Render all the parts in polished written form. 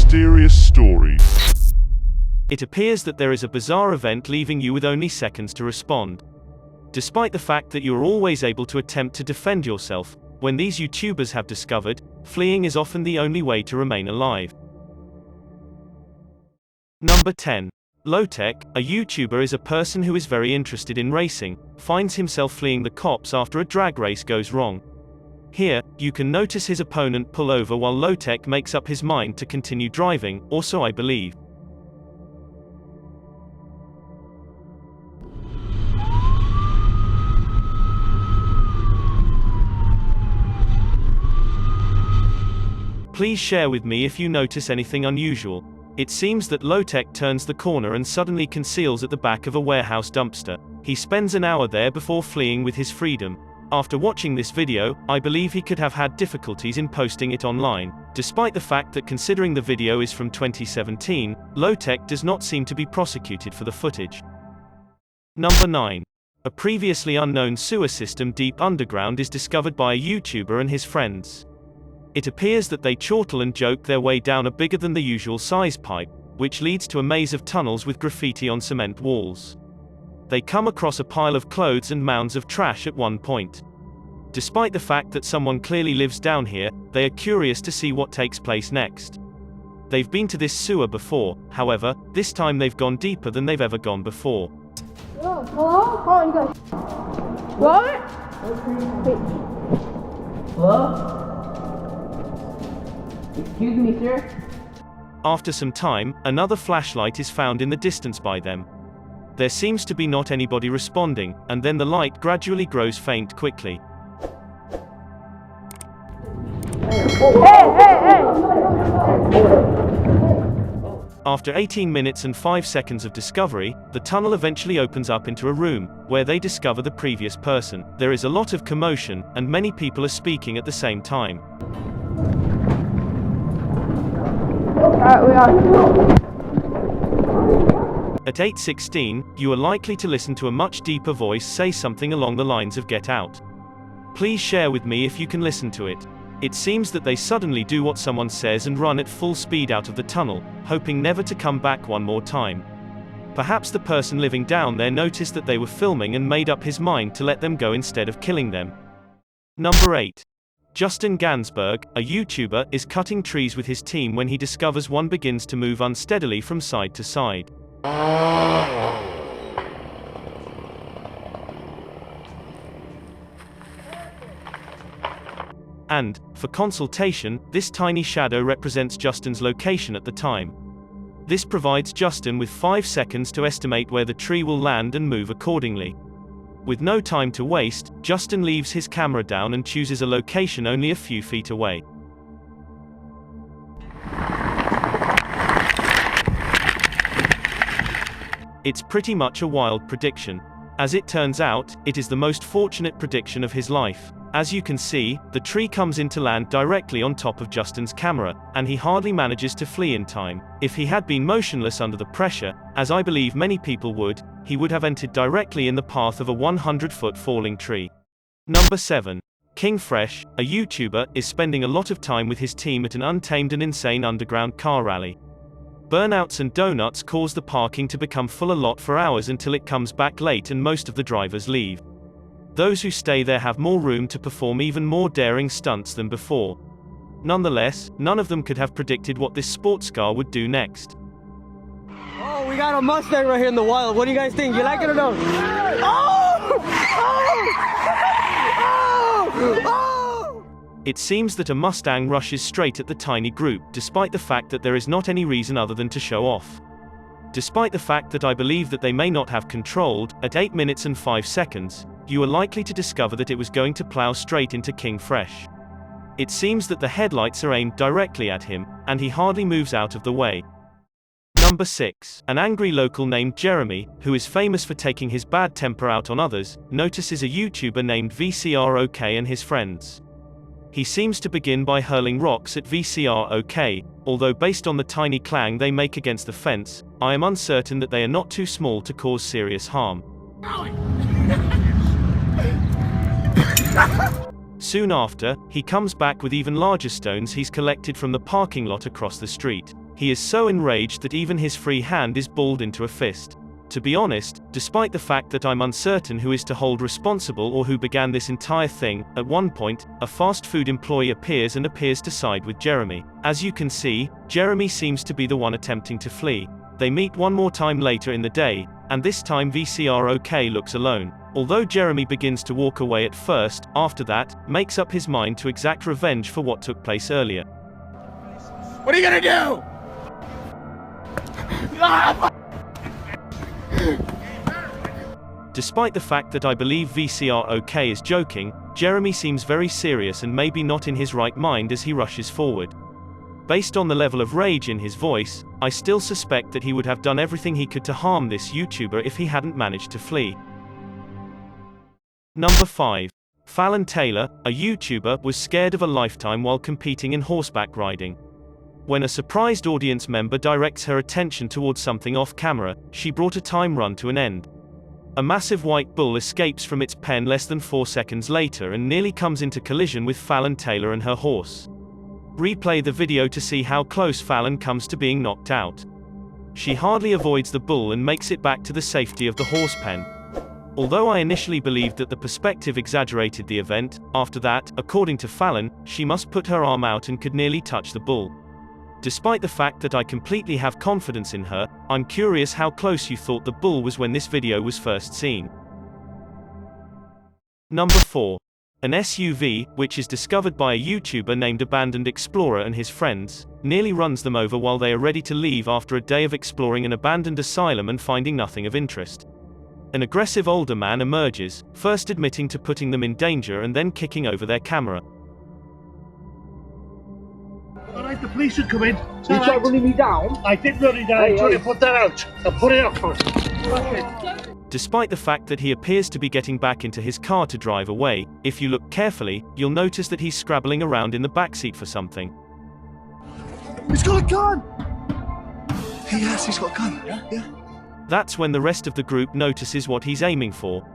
mysterious story. It appears that there is a bizarre event leaving you with only seconds to respond. Despite the fact that you are always able to attempt to defend yourself, when these YouTubers have discovered, fleeing is often the only way to remain alive. Number 10. Lowtech, a YouTuber is a person who is very interested in racing, finds himself fleeing the cops after a drag race goes wrong. Here, you can notice his opponent pull over while Lowtech makes up his mind to continue driving, or so I believe. Please share with me if you notice anything unusual. It seems that Lowtech turns the corner and suddenly conceals at the back of a warehouse dumpster. He spends an hour there before fleeing with his freedom. After watching this video, I believe he could have had difficulties in posting it online. Despite the fact that considering the video is from 2017, Lowtech does not seem to be prosecuted for the footage. Number 9. A previously unknown sewer system deep underground is discovered by a YouTuber and his friends. It appears that they chortle and joke their way down a bigger than the usual size pipe, which leads to a maze of tunnels with graffiti on cement walls. They come across a pile of clothes and mounds of trash at one point. Despite the fact that someone clearly lives down here, they are curious to see what takes place next. They've been to this sewer before, however, this time they've gone deeper than they've ever gone before. Hello? Oh, you guys. What? Hello? Excuse me, sir? After some time, another flashlight is found in the distance by them. There seems to be not anybody responding, and then the light gradually grows faint quickly. Hey! After 18 minutes and 5 seconds of discovery, the tunnel eventually opens up into a room, where they discover the previous person. There is a lot of commotion, and many people are speaking at the same time. We are. At 8:16, you are likely to listen to a much deeper voice say something along the lines of "Get out." Please share with me if you can listen to it. It seems that they suddenly do what someone says and run at full speed out of the tunnel, hoping never to come back one more time. Perhaps the person living down there noticed that they were filming and made up his mind to let them go instead of killing them. Number 8. Justin Gansberg, a YouTuber, is cutting trees with his team when he discovers one begins to move unsteadily from side to side. And, for consultation, this tiny shadow represents Justin's location at the time. This provides Justin with 5 seconds to estimate where the tree will land and move accordingly. With no time to waste, Justin leaves his camera down and chooses a location only a few feet away. It's pretty much a wild prediction. As it turns out, it is the most fortunate prediction of his life. As you can see, the tree comes in to land directly on top of Justin's camera, and he hardly manages to flee in time. If he had been motionless under the pressure, as I believe many people would, he would have entered directly in the path of a 100-foot falling tree. Number 7. King Fresh, a YouTuber, is spending a lot of time with his team at an untamed and insane underground car rally. Burnouts and donuts cause the parking to become full a lot for hours until it comes back late and most of the drivers leave. Those who stay there have more room to perform even more daring stunts than before. Nonetheless, none of them could have predicted what this sports car would do next. Oh, we got a Mustang right here in the wild. What do you guys think? You like it or no? Oh! Oh! Oh! Oh! It seems that a Mustang rushes straight at the tiny group, despite the fact that there is not any reason other than to show off. Despite the fact that I believe that they may not have controlled, at 8 minutes and 5 seconds, you are likely to discover that it was going to plow straight into King Fresh. It seems that the headlights are aimed directly at him, and he hardly moves out of the way. Number 6. An angry local named Jeremy, who is famous for taking his bad temper out on others, notices a YouTuber named VCROK and his friends. He seems to begin by hurling rocks at VCROK, although based on the tiny clang they make against the fence, I am uncertain that they are not too small to cause serious harm. Soon after, he comes back with even larger stones he's collected from the parking lot across the street. He is so enraged that even his free hand is balled into a fist. To be honest, despite the fact that I'm uncertain who is to hold responsible or who began this entire thing, at one point, a fast food employee appears to side with Jeremy. As you can see, Jeremy seems to be the one attempting to flee. They meet one more time later in the day, and this time VCR looks alone. Although Jeremy begins to walk away at first, after that, makes up his mind to exact revenge for what took place earlier. What are you gonna do? Despite the fact that I believe VCR is joking, Jeremy seems very serious and maybe not in his right mind as he rushes forward. Based on the level of rage in his voice, I still suspect that he would have done everything he could to harm this YouTuber if he hadn't managed to flee. Number 5. Fallon Taylor, a YouTuber, was scared of a lifetime while competing in horseback riding. When a surprised audience member directs her attention towards something off camera, she brought a time run to an end. A massive white bull escapes from its pen less than 4 seconds later and nearly comes into collision with Fallon Taylor and her horse. Replay the video to see how close Fallon comes to being knocked out. She hardly avoids the bull and makes it back to the safety of the horse pen. Although I initially believed that the perspective exaggerated the event, after that, according to Fallon, she must put her arm out and could nearly touch the bull. Despite the fact that I completely have confidence in her, I'm curious how close you thought the bull was when this video was first seen. Number 4. An SUV, which is discovered by a YouTuber named Abandoned Explorer and his friends, nearly runs them over while they are ready to leave after a day of exploring an abandoned asylum and finding nothing of interest. An aggressive older man emerges, first admitting to putting them in danger and then kicking over their camera. Alright, the police are coming. You tried running me down? I didn't run it down. I'm trying to put that out. I'll put it out first. Despite the fact that he appears to be getting back into his car to drive away, if you look carefully, you'll notice that he's scrabbling around in the backseat for something. He's got a gun! Yes, he's got a gun. Yeah. That's when the rest of the group notices what he's aiming for.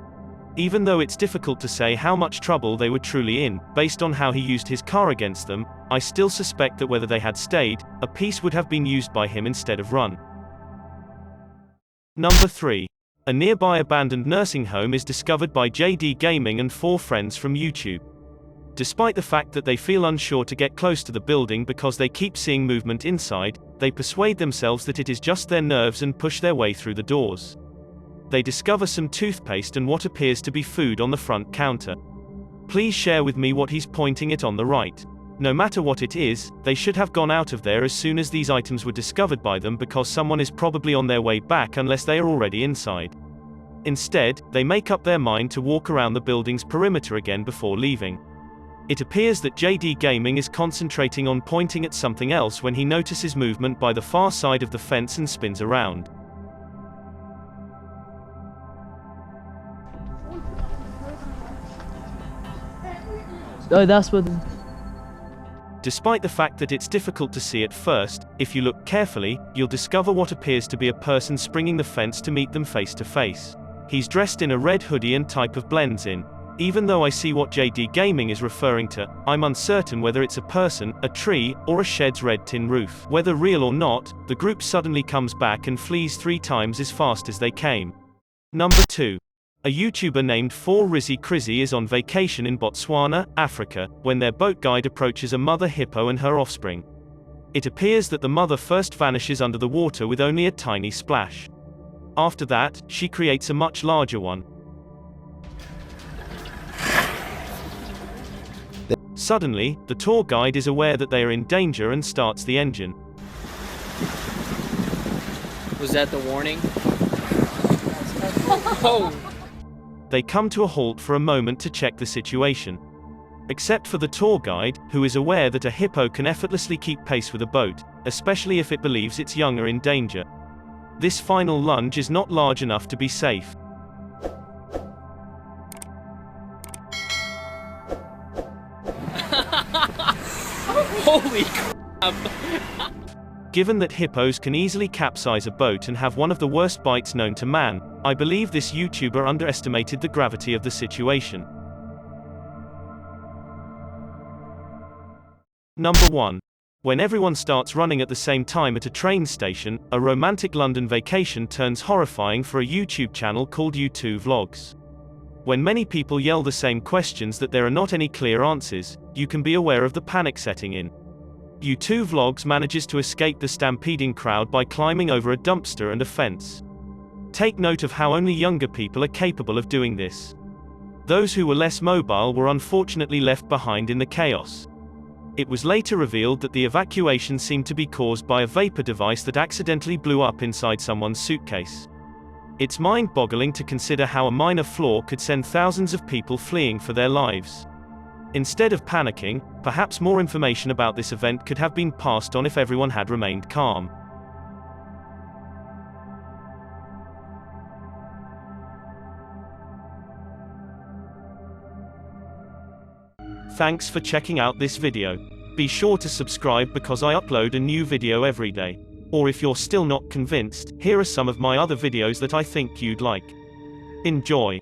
Even though it's difficult to say how much trouble they were truly in, based on how he used his car against them, I still suspect that whether they had stayed, a piece would have been used by him instead of run. Number 3. A nearby abandoned nursing home is discovered by JD Gaming and 4 friends from YouTube. Despite the fact that they feel unsure to get close to the building because they keep seeing movement inside, they persuade themselves that it is just their nerves and push their way through the doors. They discover some toothpaste and what appears to be food on the front counter. Please share with me what he's pointing at on the right. No matter what it is, they should have gone out of there as soon as these items were discovered by them because someone is probably on their way back unless they are already inside. Instead, they make up their mind to walk around the building's perimeter again before leaving. It appears that JD Gaming is concentrating on pointing at something else when he notices movement by the far side of the fence and spins around. Oh, that's what. Despite the fact that it's difficult to see at first, if you look carefully, you'll discover what appears to be a person springing the fence to meet them face to face. He's dressed in a red hoodie and type of blends in. Even though I see what JD Gaming is referring to, I'm uncertain whether it's a person, a tree, or a shed's red tin roof. Whether real or not, the group suddenly comes back and flees 3 times as fast as they came. Number 2. A YouTuber named 4 Rizzy Crizzy is on vacation in Botswana, Africa, when their boat guide approaches a mother hippo and her offspring. It appears that the mother first vanishes under the water with only a tiny splash. After that, she creates a much larger one. Suddenly, the tour guide is aware that they are in danger and starts the engine. Was that the warning? Oh! They come to a halt for a moment to check the situation. Except for the tour guide, who is aware that a hippo can effortlessly keep pace with a boat, especially if it believes its young are in danger. This final lunge is not large enough to be safe. Holy crap! Given that hippos can easily capsize a boat and have one of the worst bites known to man, I believe this YouTuber underestimated the gravity of the situation. Number 1. When everyone starts running at the same time at a train station, a romantic London vacation turns horrifying for a YouTube channel called YouTubers. When many people yell the same questions that there are not any clear answers, you can be aware of the panic setting in. YouTubers manages to escape the stampeding crowd by climbing over a dumpster and a fence. Take note of how only younger people are capable of doing this. Those who were less mobile were unfortunately left behind in the chaos. It was later revealed that the evacuation seemed to be caused by a vapor device that accidentally blew up inside someone's suitcase. It's mind-boggling to consider how a minor flaw could send thousands of people fleeing for their lives. Instead of panicking, perhaps more information about this event could have been passed on if everyone had remained calm. Thanks for checking out this video. Be sure to subscribe because I upload a new video every day. Or if you're still not convinced, here are some of my other videos that I think you'd like. Enjoy.